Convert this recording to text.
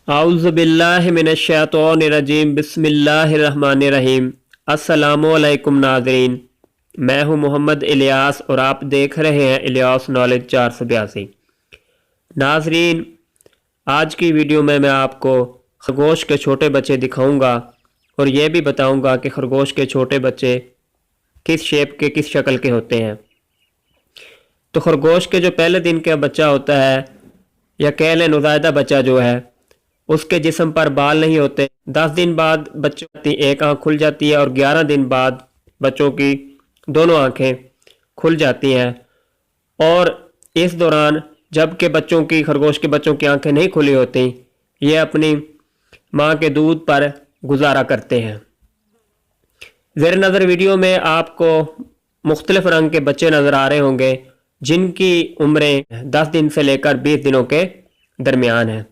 اعوذ باللہ من الشیطان الرجیم بسم اللہ الرحمن الرحیم۔ السلام علیکم ناظرین، میں ہوں محمد الیاس اور آپ دیکھ رہے ہیں الیاس نالج 482۔ ناظرین، آج کی ویڈیو میں آپ کو خرگوش کے چھوٹے بچے دکھاؤں گا اور یہ بھی بتاؤں گا کہ خرگوش کے چھوٹے بچے کس شیپ کے، کس شکل کے ہوتے ہیں۔ تو خرگوش کے جو پہلے دن کا بچہ ہوتا ہے، یا کہہ لیں نوزائیدہ بچہ جو ہے، اس کے جسم پر بال نہیں ہوتے۔ 10 دن بعد بچوں کی ایک آنکھ کھل جاتی ہے اور 11 دن بعد بچوں کی دونوں آنکھیں کھل جاتی ہیں، اور اس دوران جب کہ خرگوش کے بچوں کی آنکھیں نہیں کھلی ہوتی، یہ اپنی ماں کے دودھ پر گزارا کرتے ہیں۔ زیر نظر ویڈیو میں آپ کو مختلف رنگ کے بچے نظر آ رہے ہوں گے، جن کی عمریں 10 دن سے لے کر 20 دنوں کے درمیان ہیں۔